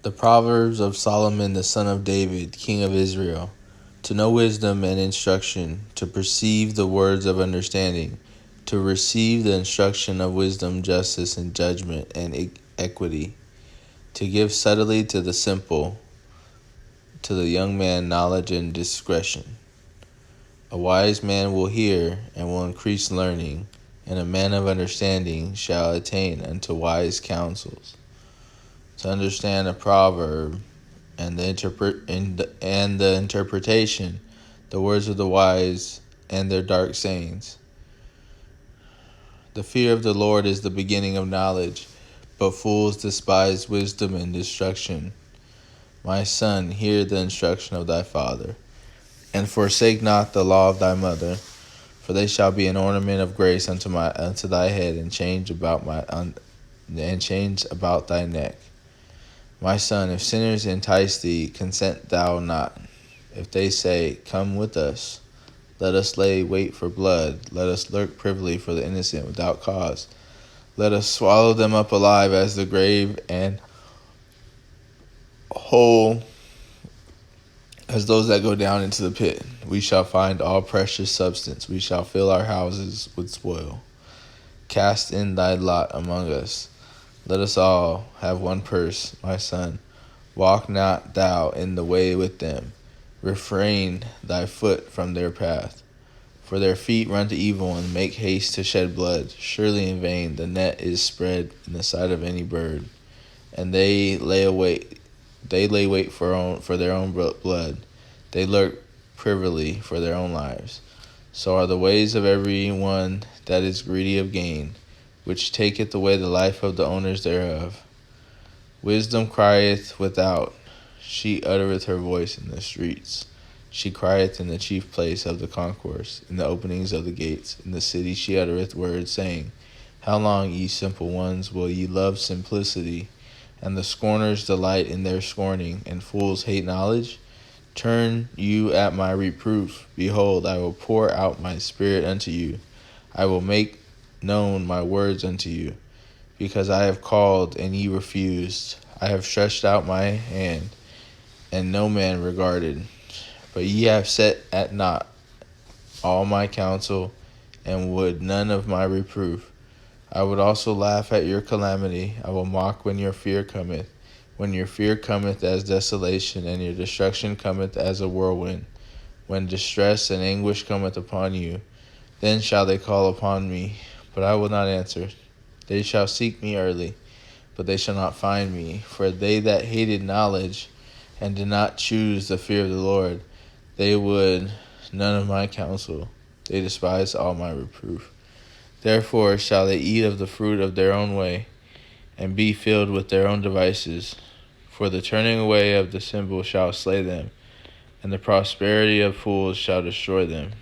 The Proverbs of Solomon the son of David, king of Israel, to know wisdom and instruction, to perceive the words of understanding, to receive the instruction of wisdom, justice, and judgment, and equity, to give subtly to the simple, to the young man knowledge and discretion. A wise man will hear and will increase learning, and a man of understanding shall attain unto wise counsels. To understand a proverb and the interpretation, the words of the wise and their dark sayings. The fear of the Lord is the beginning of knowledge, but fools despise wisdom and instruction. My son, hear the instruction of thy father, and forsake not the law of thy mother, for they shall be an ornament of grace unto thy head, and change about thy neck. My son, if sinners entice thee, consent thou not. If they say, come with us, let us lay wait for blood, let us lurk privily for the innocent without cause. Let us swallow them up alive as the grave, and whole as those that go down into the pit. We shall find all precious substance. We shall fill our houses with spoil. Cast in thy lot among us. Let us all have one purse, my son. Walk not thou in the way with them. Refrain thy foot from their path. For their feet run to evil and make haste to shed blood. Surely in vain the net is spread in the sight of any bird, and they lay wait for their own blood. They lurk privily for their own lives. So are the ways of every one that is greedy of gain, which taketh away the life of the owners thereof. Wisdom crieth without, she uttereth her voice in the streets. She crieth in the chief place of the concourse, in the openings of the gates. In the city she uttereth words, saying, how long, ye simple ones, will ye love simplicity? And the scorners delight in their scorning, and fools hate knowledge? Turn you at my reproof. Behold, I will pour out my spirit unto you. I will make known my words unto you. Because I have called, and ye refused. I have stretched out my hand, and no man regarded. But ye have set at naught all my counsel, and would none of my reproof. I would also laugh at your calamity. I will mock when your fear cometh. When your fear cometh as desolation, and your destruction cometh as a whirlwind. When distress and anguish cometh upon you, then shall they call upon me, but I will not answer. They shall seek me early, but they shall not find me. For they that hated knowledge, and did not choose the fear of the Lord, they would none of my counsel. They despised all my reproof. Therefore shall they eat of the fruit of their own way, and be filled with their own devices. For the turning away of the simple shall slay them, and the prosperity of fools shall destroy them.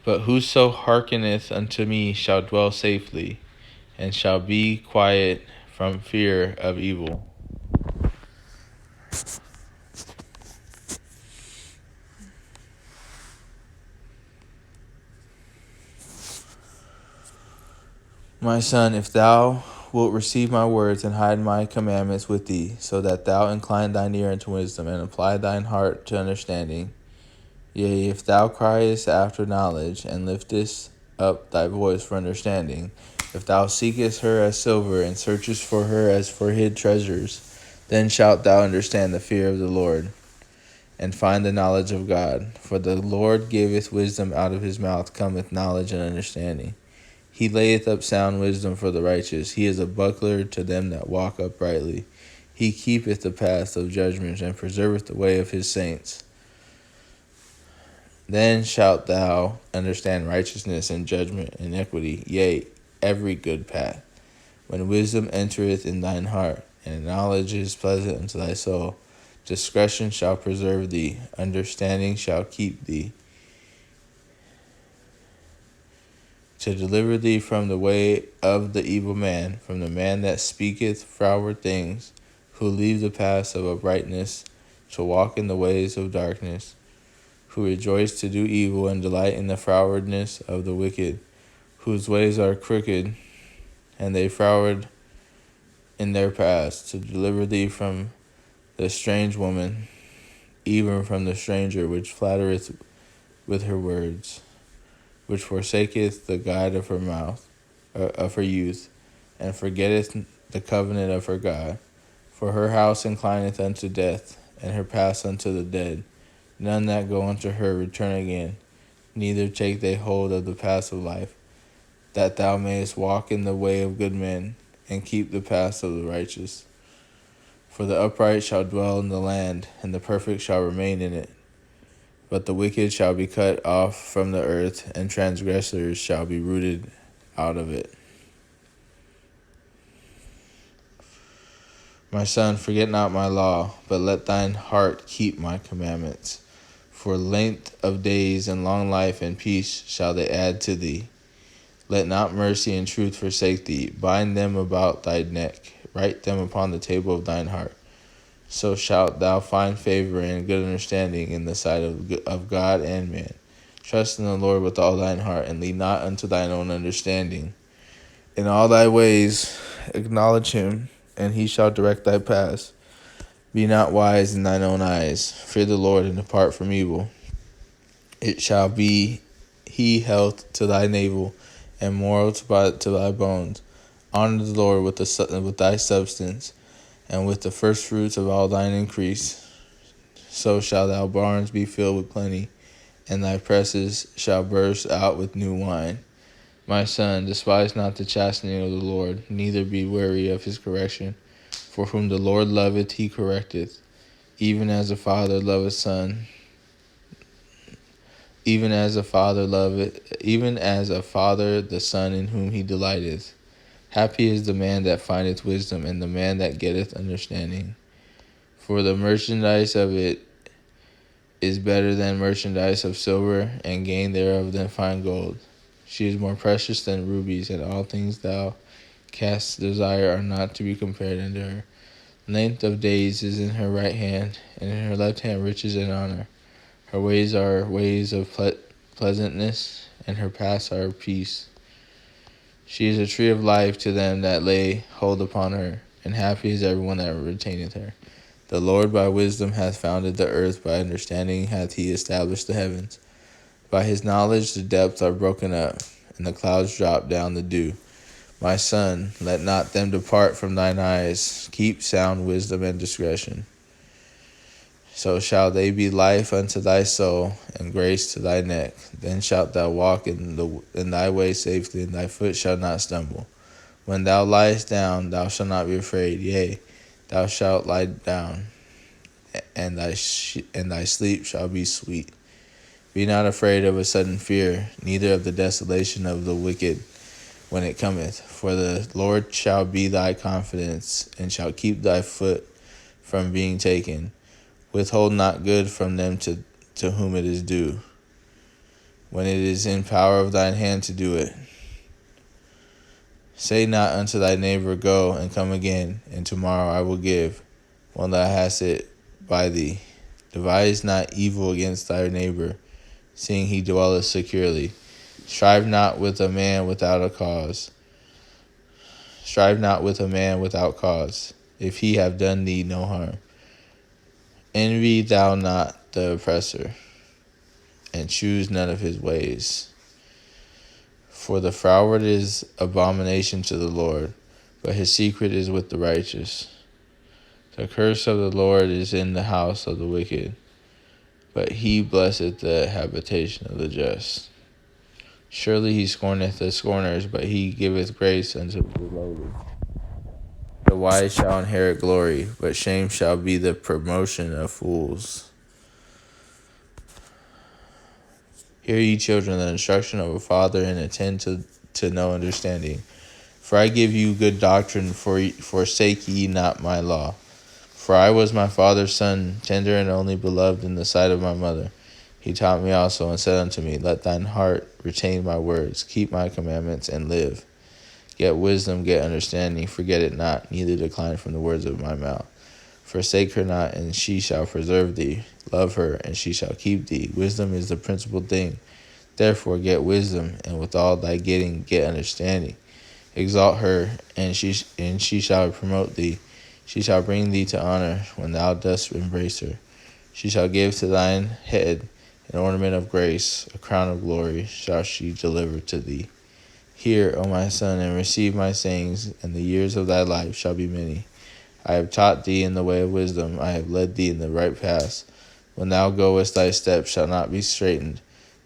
But whoso hearkeneth unto me shall dwell safely, and shall be quiet from fear of evil. My son, if thou wilt receive my words and hide my commandments with thee, so that thou incline thine ear unto wisdom, and apply thine heart to understanding, yea, if thou criest after knowledge, and liftest up thy voice for understanding, if thou seekest her as silver, and searchest for her as for hid treasures, then shalt thou understand the fear of the Lord, and find the knowledge of God. For the Lord giveth wisdom, out of his mouth cometh knowledge and understanding. He layeth up sound wisdom for the righteous. He is a buckler to them that walk uprightly. He keepeth the path of judgment, and preserveth the way of his saints. Then shalt thou understand righteousness and judgment and equity, yea, every good path. When wisdom entereth in thine heart, and knowledge is pleasant unto thy soul, discretion shall preserve thee, understanding shall keep thee, to deliver thee from the way of the evil man, from the man that speaketh froward things, who leave the paths of uprightness, to walk in the ways of darkness, who rejoice to do evil and delight in the frowardness of the wicked, whose ways are crooked, and they froward in their paths, to deliver thee from the strange woman, even from the stranger which flattereth with her words, which forsaketh the guide of her mouth, of her youth, and forgetteth the covenant of her God. For her house inclineth unto death, and her paths unto the dead. None that go unto her return again, neither take they hold of the paths of life, that thou mayest walk in the way of good men, and keep the paths of the righteous. For the upright shall dwell in the land, and the perfect shall remain in it. But the wicked shall be cut off from the earth, and transgressors shall be rooted out of it. My son, forget not my law, but let thine heart keep my commandments. For length of days and long life and peace shall they add to thee. Let not mercy and truth forsake thee. Bind them about thy neck. Write them upon the table of thine heart. So shalt thou find favor and good understanding in the sight of God and man. Trust in the Lord with all thine heart, and lean not unto thine own understanding. In all thy ways acknowledge him, and he shall direct thy paths. Be not wise in thine own eyes. Fear the Lord, and depart from evil. It shall be health to thy navel, and marrow to thy bones. Honor the Lord with thy substance, and with the firstfruits of all thine increase. So shall thy barns be filled with plenty, and thy presses shall burst out with new wine. My son, despise not the chastening of the Lord, neither be weary of his correction. For whom the Lord loveth, he correcteth, even as a father loveth son, even as a father the son in whom he delighteth. Happy is the man that findeth wisdom, and the man that getteth understanding. For the merchandise of it is better than merchandise of silver, and gain thereof than fine gold. She is more precious than rubies, and all things thou canst desire are not to be compared unto her. Length of days is in her right hand, and in her left hand riches and honor. Her ways are ways of pleasantness, and her paths are of peace. She is a tree of life to them that lay hold upon her, and happy is everyone that retaineth her. The Lord by wisdom hath founded the earth, by understanding hath he established the heavens. By his knowledge the depths are broken up, and the clouds drop down the dew. My son, let not them depart from thine eyes. Keep sound wisdom and discretion. So shall they be life unto thy soul, and grace to thy neck. Then shalt thou walk in thy way safely, and thy foot shall not stumble. When thou liest down, thou shalt not be afraid. Yea, thou shalt lie down, and thy sleep shall be sweet. Be not afraid of a sudden fear, neither of the desolation of the wicked when it cometh. For the Lord shall be thy confidence, and shall keep thy foot from being taken. Withhold not good from them to whom it is due, when it is in power of thine hand to do it. Say not unto thy neighbor, Go, and come again, and tomorrow I will give, when thou hast it by thee. Devise not evil against thy neighbor, seeing he dwelleth securely. Strive not with a man without cause, if he have done thee no harm. Envy thou not the oppressor, and choose none of his ways. For the froward is abomination to the Lord, but his secret is with the righteous. The curse of the Lord is in the house of the wicked, but he blesseth the habitation of the just. Surely he scorneth the scorners, but he giveth grace unto the lowly. The wise shall inherit glory, but shame shall be the promotion of fools. Hear ye children the instruction of a father, and attend to no understanding. For I give you good doctrine, forsake ye not my law. For I was my father's son, tender and only beloved in the sight of my mother. He taught me also, and said unto me, Let thine heart retain my words, keep my commandments, and live. Get wisdom, get understanding, forget it not, neither decline from the words of my mouth. Forsake her not, and she shall preserve thee. Love her, and she shall keep thee. Wisdom is the principal thing. Therefore get wisdom, and with all thy getting get understanding. Exalt her, and she shall promote thee. She shall bring thee to honor when thou dost embrace her. She shall give to thine head an ornament of grace, a crown of glory shall she deliver to thee. Hear, O my son, and receive my sayings, and the years of thy life shall be many. I have taught thee in the way of wisdom, I have led thee in the right paths. When thou goest, thy steps shall not be straitened,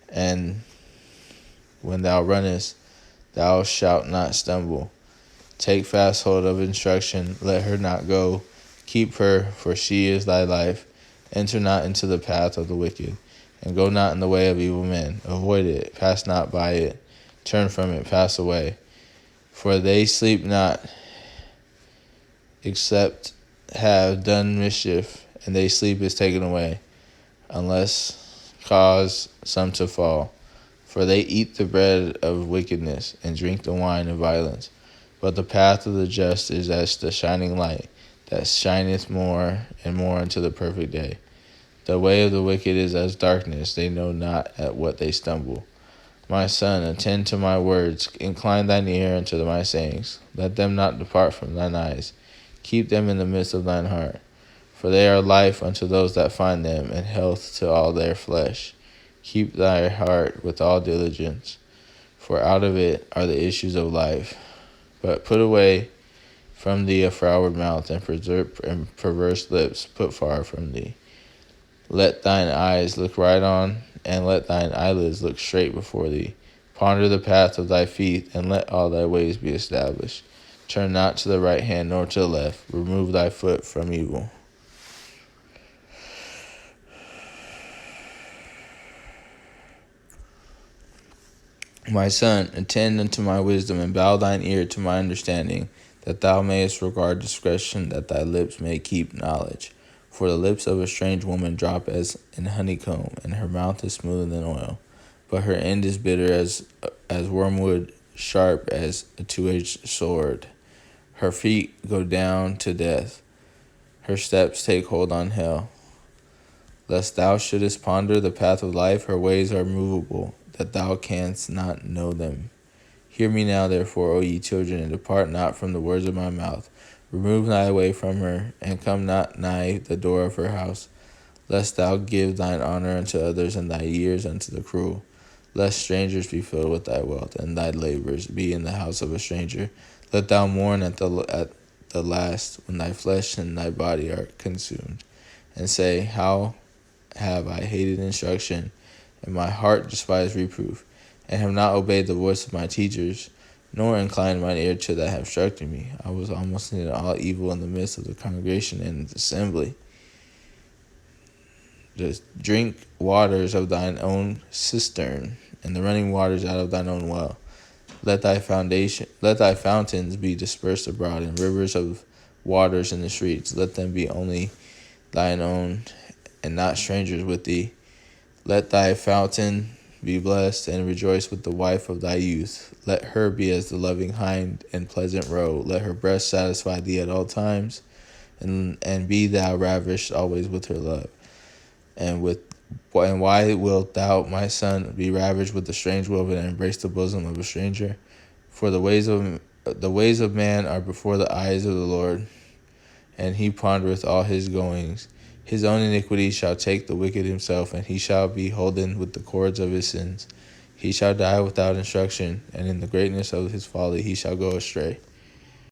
and when thou runnest, thou shalt not stumble. Take fast hold of instruction, let her not go. Keep her, for she is thy life. Enter not into the path of the wicked, and go not in the way of evil men. Avoid it, pass not by it. Turn from it, pass away. For they sleep not, except have done mischief, and their sleep is taken away, unless cause some to fall. For they eat the bread of wickedness, and drink the wine of violence. But the path of the just is as the shining light, that shineth more and more unto the perfect day. The way of the wicked is as darkness, they know not at what they stumble. My son, attend to my words, incline thine ear unto my sayings. Let them not depart from thine eyes. Keep them in the midst of thine heart. For they are life unto those that find them, and health to all their flesh. Keep thy heart with all diligence, for out of it are the issues of life. But put away from thee a froward mouth, and perverse lips put far from thee. Let thine eyes look right on, and let thine eyelids look straight before thee. Ponder the path of thy feet, and let all thy ways be established. Turn not to the right hand nor to the left. Remove thy foot from evil. My son, attend unto my wisdom, and bow thine ear to my understanding, that thou mayest regard discretion, that thy lips may keep knowledge. For the lips of a strange woman drop as an honeycomb, and her mouth is smoother than oil. But her end is bitter as wormwood, sharp as a two-edged sword. Her feet go down to death. Her steps take hold on hell. Lest thou shouldest ponder the path of life, her ways are movable, that thou canst not know them. Hear me now, therefore, O ye children, and depart not from the words of my mouth. Remove thy way from her, and come not nigh the door of her house, lest thou give thine honor unto others, and thy years unto the cruel. Lest strangers be filled with thy wealth, and thy labors be in the house of a stranger. Let thou mourn at the last, when thy flesh and thy body are consumed, and say, How have I hated instruction, and my heart despised reproof, and have not obeyed the voice of my teachers, nor inclined mine ear to that have instructed me. I was almost in all evil in the midst of the congregation and the assembly. Just drink waters of thine own cistern, and the running waters out of thine own well. Let thy fountains be dispersed abroad, and rivers of waters in the streets. Let them be only thine own, and not strangers with thee. Let thy fountain be blessed, and rejoice with the wife of thy youth. Let her be as the loving hind and pleasant roe. Let her breast satisfy thee at all times, and be thou ravished always with her love. And why wilt thou, my son, be ravished with the strange woman, and embrace the bosom of a stranger? For the ways of man are before the eyes of the Lord, and he pondereth all his goings. His own iniquity shall take the wicked himself, and he shall be holden with the cords of his sins. He shall die without instruction, and in the greatness of his folly he shall go astray.